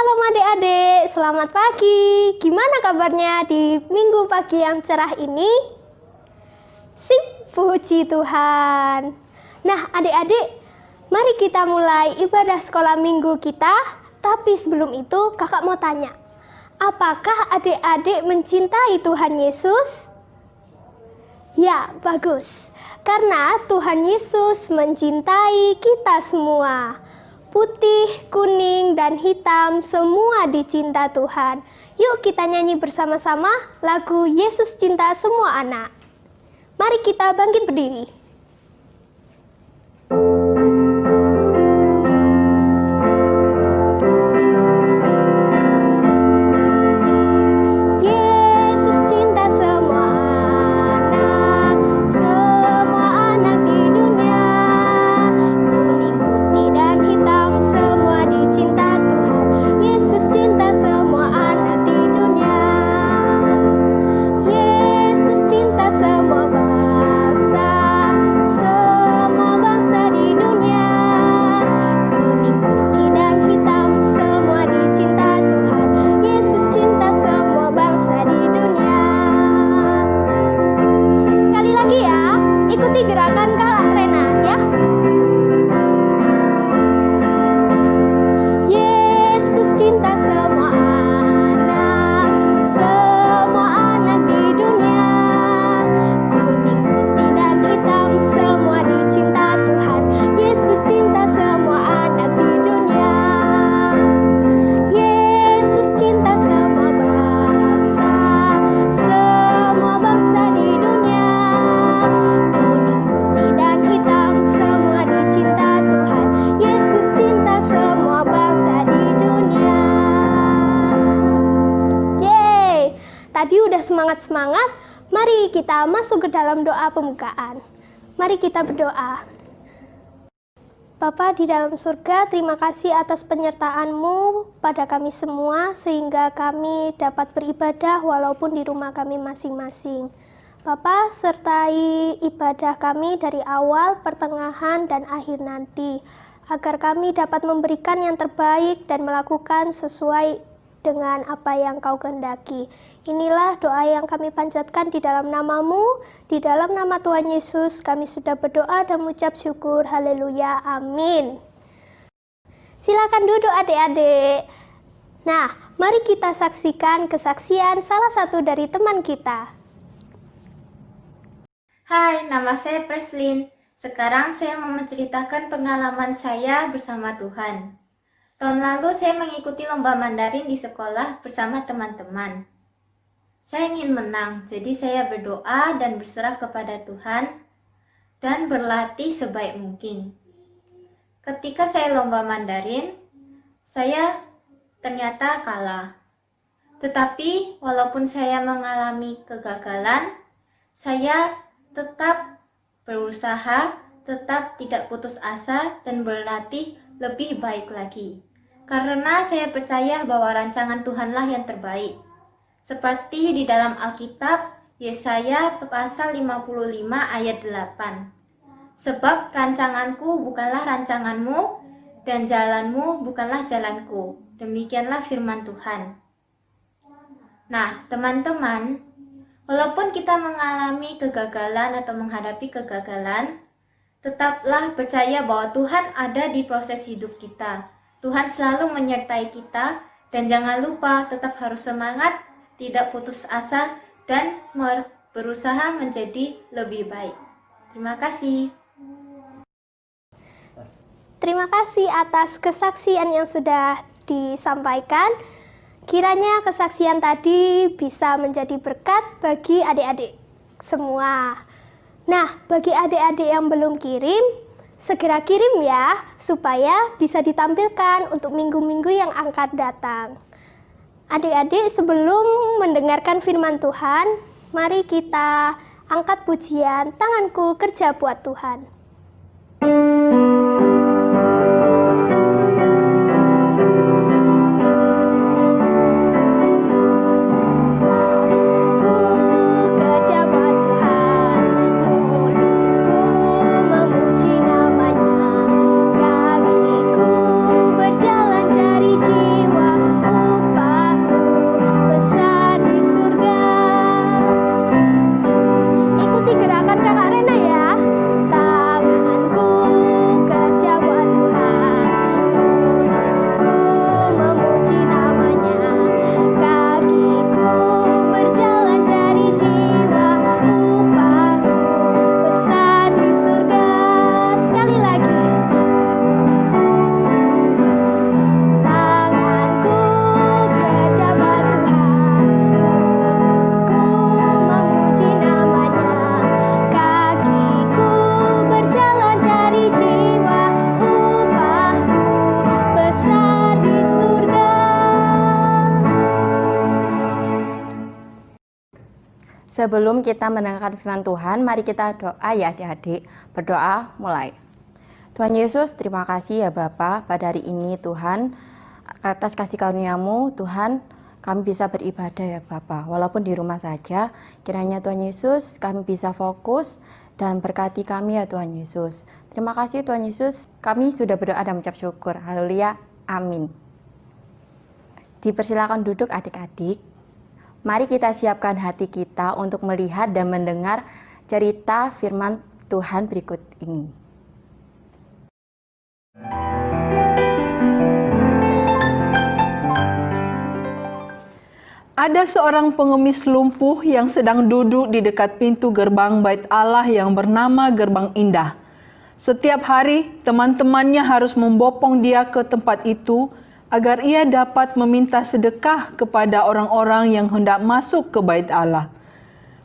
Salam adik-adik, selamat pagi. Gimana kabarnya di minggu pagi yang cerah ini? Sip, puji Tuhan. Nah adik-adik, mari kita mulai ibadah sekolah minggu kita. Tapi sebelum itu kakak mau tanya, apakah adik-adik mencintai Tuhan Yesus? Ya, bagus. Karena Tuhan Yesus mencintai kita semua. Putih, kuning, dan hitam semua dicinta Tuhan. Yuk kita nyanyi bersama-sama lagu Yesus Cinta Semua Anak. Mari kita bangkit berdiri. Gerakan Kak Rena ya. Yesus cinta semua anak di dunia. Kuning, putih, dan hitam semua dicinta Tuhan. Yesus cinta semua anak di dunia. Yesus cinta semua bangsa di dunia. Tadi udah semangat-semangat, mari kita masuk ke dalam doa pembukaan. Mari kita berdoa. Bapa di dalam surga, terima kasih atas penyertaan-Mu pada kami semua, sehingga kami dapat beribadah walaupun di rumah kami masing-masing. Bapa, sertai ibadah kami dari awal, pertengahan, dan akhir nanti, agar kami dapat memberikan yang terbaik dan melakukan sesuai dengan apa yang Kau kehendaki. Inilah doa yang kami panjatkan di dalam nama-Mu, di dalam nama Tuhan Yesus kami sudah berdoa dan mengucap syukur. Haleluya, amin. Silakan duduk adik-adik. Nah, mari kita saksikan kesaksian salah satu dari teman kita. Hai, nama saya Preslin. Sekarang saya mau menceritakan pengalaman saya bersama Tuhan. Tahun lalu saya mengikuti lomba Mandarin di sekolah bersama teman-teman. Saya ingin menang, jadi saya berdoa dan berserah kepada Tuhan dan berlatih sebaik mungkin. Ketika saya lomba Mandarin, saya ternyata kalah. Tetapi walaupun saya mengalami kegagalan, saya tetap berusaha, tetap tidak putus asa dan berlatih lebih baik lagi. Karena saya percaya bahwa rancangan Tuhanlah yang terbaik. Seperti di dalam Alkitab, Yesaya pasal 55 ayat 8. Sebab rancanganku bukanlah rancanganmu, dan jalanmu bukanlah jalanku. Demikianlah firman Tuhan. Nah, teman-teman, walaupun kita mengalami kegagalan atau menghadapi kegagalan, tetaplah percaya bahwa Tuhan ada di proses hidup kita. Tuhan selalu menyertai kita, dan jangan lupa tetap harus semangat, tidak putus asa, dan berusaha menjadi lebih baik. Terima kasih. Terima kasih atas kesaksian yang sudah disampaikan. Kiranya kesaksian tadi bisa menjadi berkat bagi adik-adik semua. Nah, bagi adik-adik yang belum kirim, segera kirim ya, supaya bisa ditampilkan untuk minggu-minggu yang akan datang. Adik-adik, sebelum mendengarkan firman Tuhan, mari kita angkat pujian Tanganku Kerja Buat Tuhan. Sebelum kita mendengarkan firman Tuhan, mari kita doa ya adik-adik. Berdoa mulai. Tuhan Yesus, terima kasih ya Bapa pada hari ini Tuhan. Atas kasih karunia-Mu Tuhan, kami bisa beribadah ya Bapa. Walaupun di rumah saja, kiranya Tuhan Yesus kami bisa fokus dan berkati kami ya Tuhan Yesus. Terima kasih Tuhan Yesus, kami sudah berdoa dan mengucap syukur. Haleluya, amin. Dipersilakan duduk adik-adik. Mari kita siapkan hati kita untuk melihat dan mendengar cerita firman Tuhan berikut ini. Ada seorang pengemis lumpuh yang sedang duduk di dekat pintu gerbang Bait Allah yang bernama Gerbang Indah. Setiap hari, teman-temannya harus membopong dia ke tempat itu agar ia dapat meminta sedekah kepada orang-orang yang hendak masuk ke Bait Allah.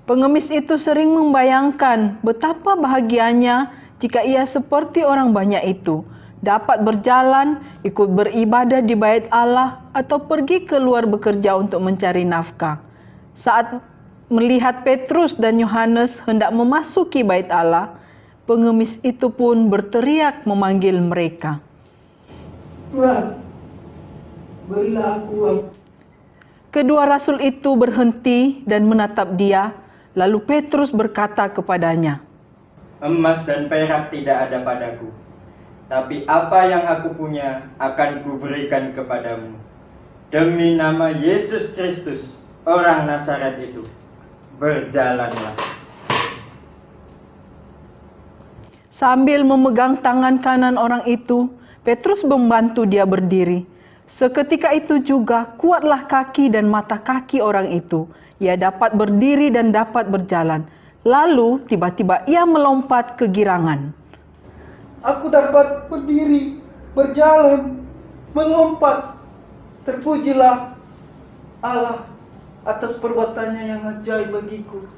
Pengemis itu sering membayangkan betapa bahagianya jika ia seperti orang banyak itu, dapat berjalan, ikut beribadah di Bait Allah, atau pergi keluar bekerja untuk mencari nafkah. Saat melihat Petrus dan Yohanes hendak memasuki Bait Allah, pengemis itu pun berteriak memanggil mereka. Tuhan, berilah aku uang. Kedua rasul itu berhenti dan menatap dia, lalu Petrus berkata kepadanya, Emas dan perak tidak ada padaku, tapi apa yang aku punya akan kuberikan kepadamu. Demi nama Yesus Kristus, orang Nazaret itu, berjalanlah. Sambil memegang tangan kanan orang itu, Petrus membantu dia berdiri. Seketika itu juga kuatlah kaki dan mata kaki orang itu. Ia dapat berdiri dan dapat berjalan. Lalu tiba-tiba ia melompat kegirangan. Aku dapat berdiri, berjalan, melompat. Terpujilah Allah atas perbuatannya yang ajaib bagiku.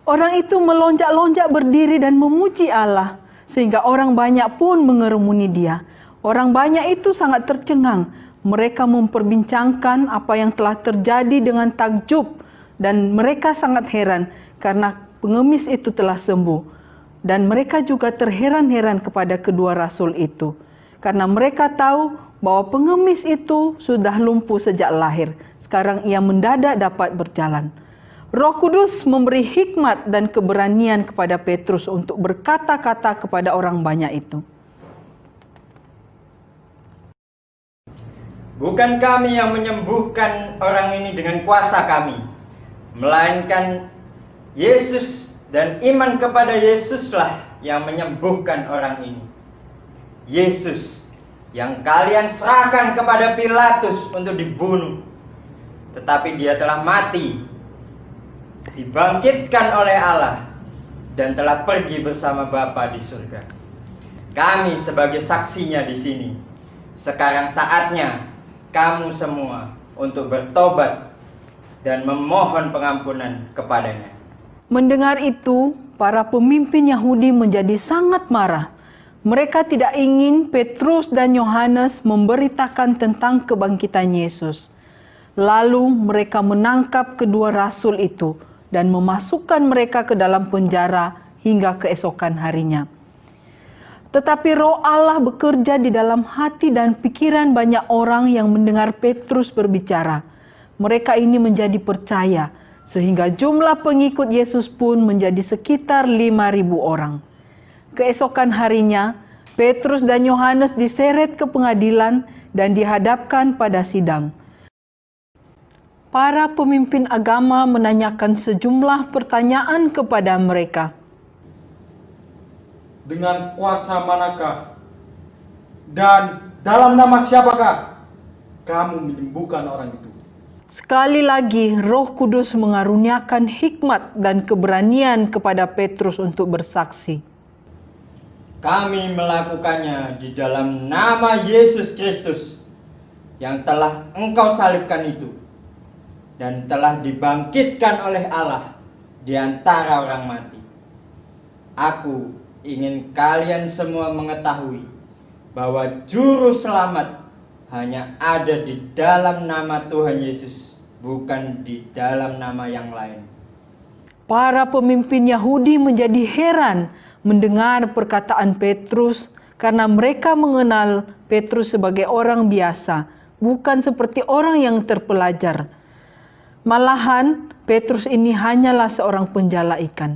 Orang itu melonjak-lonjak berdiri dan memuji Allah, sehingga orang banyak pun mengerumuni dia. Orang banyak itu sangat tercengang. Mereka memperbincangkan apa yang telah terjadi dengan takjub, dan mereka sangat heran karena pengemis itu telah sembuh. Dan mereka juga terheran-heran kepada kedua rasul itu, karena mereka tahu bahwa pengemis itu sudah lumpuh sejak lahir. Sekarang ia mendadak dapat berjalan. Roh Kudus memberi hikmat dan keberanian kepada Petrus untuk berkata-kata kepada orang banyak itu. Bukan kami yang menyembuhkan orang ini dengan kuasa kami, melainkan Yesus, dan iman kepada Yesuslah yang menyembuhkan orang ini. Yesus yang kalian serahkan kepada Pilatus untuk dibunuh, tetapi dia telah mati, dibangkitkan oleh Allah, dan telah pergi bersama Bapa di surga. Kami sebagai saksinya di sini. Sekarang saatnya kamu semua untuk bertobat dan memohon pengampunan kepadanya. Mendengar itu, para pemimpin Yahudi menjadi sangat marah. Mereka tidak ingin Petrus dan Yohanes memberitakan tentang kebangkitan Yesus. Lalu mereka menangkap kedua rasul itu dan memasukkan mereka ke dalam penjara hingga keesokan harinya. Tetapi Roh Allah bekerja di dalam hati dan pikiran banyak orang yang mendengar Petrus berbicara. Mereka ini menjadi percaya, sehingga jumlah pengikut Yesus pun menjadi sekitar 5.000 orang. Keesokan harinya, Petrus dan Yohanes diseret ke pengadilan dan dihadapkan pada sidang. Para pemimpin agama menanyakan sejumlah pertanyaan kepada mereka. Dengan kuasa manakah dan dalam nama siapakah kamu menyembuhkan orang itu? Sekali lagi, Roh Kudus mengaruniakan hikmat dan keberanian kepada Petrus untuk bersaksi. Kami melakukannya di dalam nama Yesus Kristus yang telah engkau salibkan itu dan telah dibangkitkan oleh Allah di antara orang mati. Aku ingin kalian semua mengetahui bahwa juru selamat hanya ada di dalam nama Tuhan Yesus, bukan di dalam nama yang lain. Para pemimpin Yahudi menjadi heran mendengar perkataan Petrus karena mereka mengenal Petrus sebagai orang biasa, bukan seperti orang yang terpelajar. Malahan, Petrus ini hanyalah seorang penjala ikan.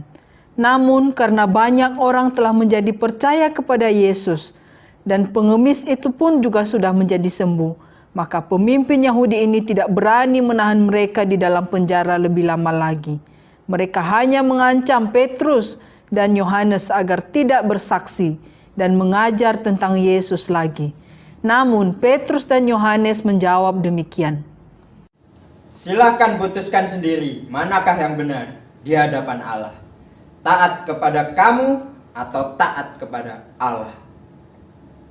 Namun karena banyak orang telah menjadi percaya kepada Yesus dan pengemis itu pun juga sudah menjadi sembuh, maka pemimpin Yahudi ini tidak berani menahan mereka di dalam penjara lebih lama lagi. Mereka hanya mengancam Petrus dan Yohanes agar tidak bersaksi dan mengajar tentang Yesus lagi. Namun Petrus dan Yohanes menjawab demikian. Silakan putuskan sendiri manakah yang benar di hadapan Allah. Taat kepada kamu atau taat kepada Allah.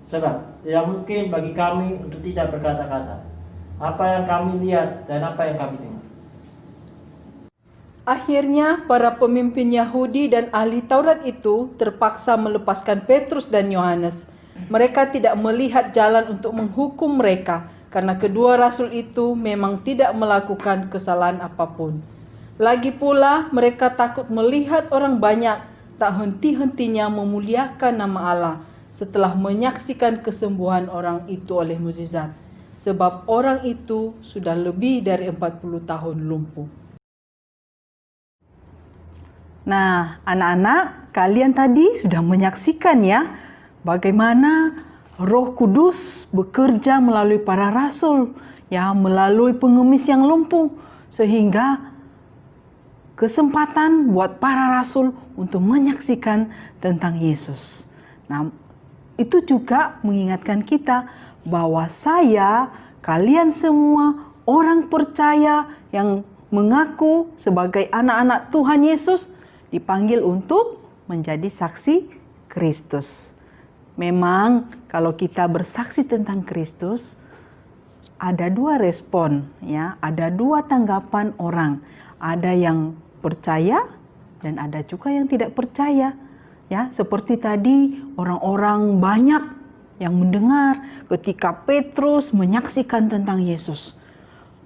Sebab tidak mungkin bagi kami untuk tidak berkata-kata. Apa yang kami lihat dan apa yang kami dengar. Akhirnya para pemimpin Yahudi dan ahli Taurat itu terpaksa melepaskan Petrus dan Yohanes. Mereka tidak melihat jalan untuk menghukum mereka karena kedua rasul itu memang tidak melakukan kesalahan apapun. Lagi pula mereka takut melihat orang banyak tak henti-hentinya memuliakan nama Allah setelah menyaksikan kesembuhan orang itu oleh mukjizat. Sebab orang itu sudah lebih dari 40 tahun lumpuh. Nah, anak-anak, kalian tadi sudah menyaksikan ya bagaimana Roh Kudus bekerja melalui para rasul, ya, melalui pengemis yang lumpuh, sehingga kesempatan buat para rasul untuk menyaksikan tentang Yesus. Nah, itu juga mengingatkan kita bahwa kalian semua orang percaya yang mengaku sebagai anak-anak Tuhan Yesus dipanggil untuk menjadi saksi Kristus. Memang kalau kita bersaksi tentang Kristus, ada dua respon, ya, ada dua tanggapan orang. Ada yang percaya dan ada juga yang tidak percaya. Ya, seperti tadi orang-orang banyak yang mendengar ketika Petrus menyaksikan tentang Yesus.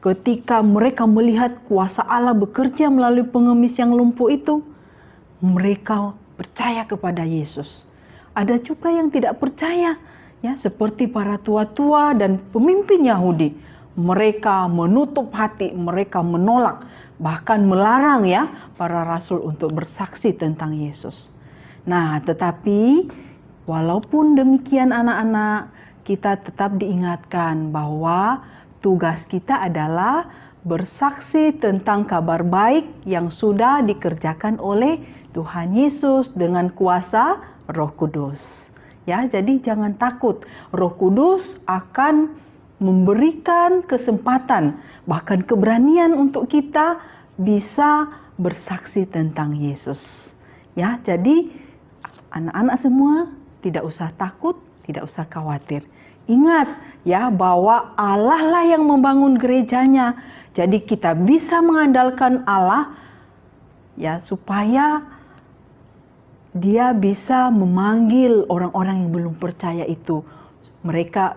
Ketika mereka melihat kuasa Allah bekerja melalui pengemis yang lumpuh itu, mereka percaya kepada Yesus. Ada juga yang tidak percaya, ya, seperti para tua-tua dan pemimpin Yahudi. Mereka menutup hati, mereka menolak, bahkan melarang ya para rasul untuk bersaksi tentang Yesus. Nah, tetapi walaupun demikian anak-anak, kita tetap diingatkan bahwa tugas kita adalah bersaksi tentang kabar baik yang sudah dikerjakan oleh Tuhan Yesus dengan kuasa Roh Kudus. Ya, jadi jangan takut. Roh Kudus akan memberikan kesempatan, bahkan keberanian untuk kita bisa bersaksi tentang Yesus. Ya, jadi anak-anak semua tidak usah takut, tidak usah khawatir. Ingat ya bahwa Allah lah yang membangun gerejanya. Jadi kita bisa mengandalkan Allah ya supaya Dia bisa memanggil orang-orang yang belum percaya itu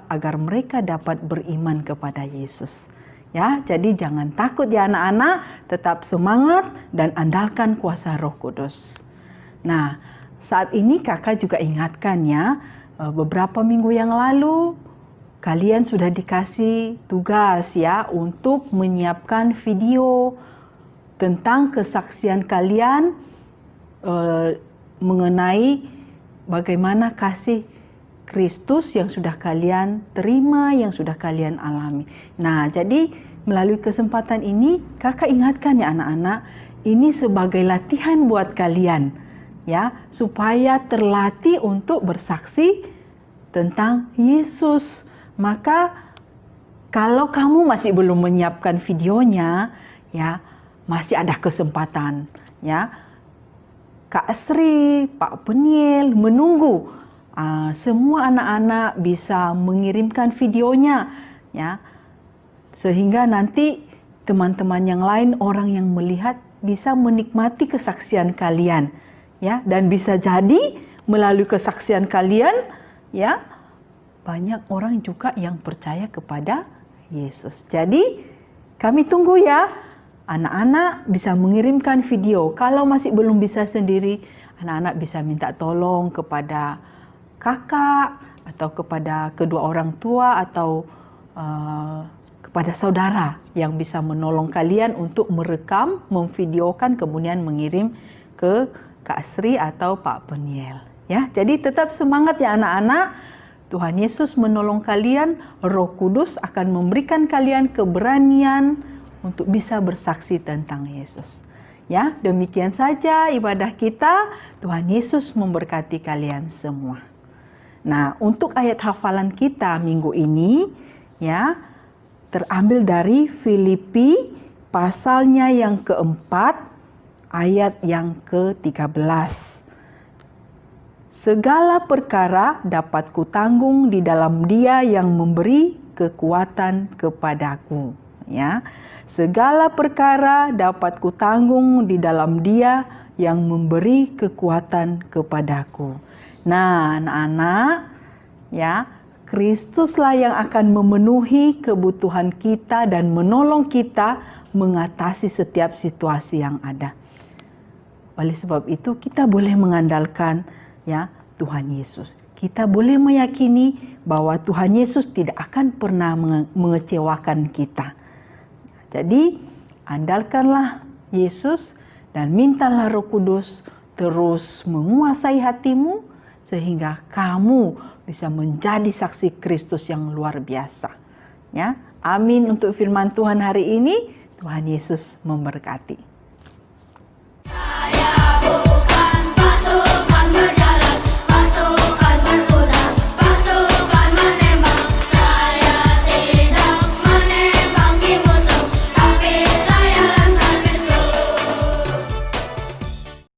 agar mereka dapat beriman kepada Yesus. Ya, jadi jangan takut ya anak-anak, tetap semangat dan andalkan kuasa Roh Kudus. Nah, saat ini kakak juga ingatkan ya, beberapa minggu yang lalu kalian sudah dikasih tugas ya untuk menyiapkan video tentang kesaksian kalian mengenai bagaimana kasih Kristus yang sudah kalian terima, yang sudah kalian alami. Nah, jadi melalui kesempatan ini kakak ingatkan ya anak-anak, ini sebagai latihan buat kalian ya, supaya terlatih untuk bersaksi tentang Yesus. Maka kalau kamu masih belum menyiapkan videonya ya, masih ada kesempatan ya. Kak Sri, Pak Peniel menunggu semua anak-anak bisa mengirimkan videonya ya, sehingga nanti teman-teman yang lain, orang yang melihat bisa menikmati kesaksian kalian ya, dan bisa jadi melalui kesaksian kalian ya banyak orang juga yang percaya kepada Yesus. Jadi kami tunggu ya anak-anak bisa mengirimkan video. Kalau masih belum bisa sendiri, anak-anak bisa minta tolong kepada kakak atau kepada kedua orang tua atau kepada saudara yang bisa menolong kalian untuk merekam, memvideokan, kemudian mengirim ke Kak Sri atau Pak Peniel. Ya, jadi tetap semangat ya anak-anak. Tuhan Yesus menolong kalian, Roh Kudus akan memberikan kalian keberanian untuk bisa bersaksi tentang Yesus. Ya, demikian saja ibadah kita. Tuhan Yesus memberkati kalian semua. Nah, untuk ayat hafalan kita minggu ini, ya, terambil dari Filipi pasalnya yang keempat, ayat yang ke-13. Segala perkara dapat kutanggung di dalam Dia yang memberi kekuatan kepadaku. Ya, segala perkara dapat kutanggung di dalam Dia yang memberi kekuatan kepadaku. Nah, anak-anak, ya, Kristuslah yang akan memenuhi kebutuhan kita dan menolong kita mengatasi setiap situasi yang ada. Oleh sebab itu, kita boleh mengandalkan ya Tuhan Yesus. Kita boleh meyakini bahwa Tuhan Yesus tidak akan pernah mengecewakan kita. Jadi, andalkanlah Yesus dan mintalah Roh Kudus terus menguasai hatimu sehingga kamu bisa menjadi saksi Kristus yang luar biasa. Ya, amin untuk firman Tuhan hari ini. Tuhan Yesus memberkati.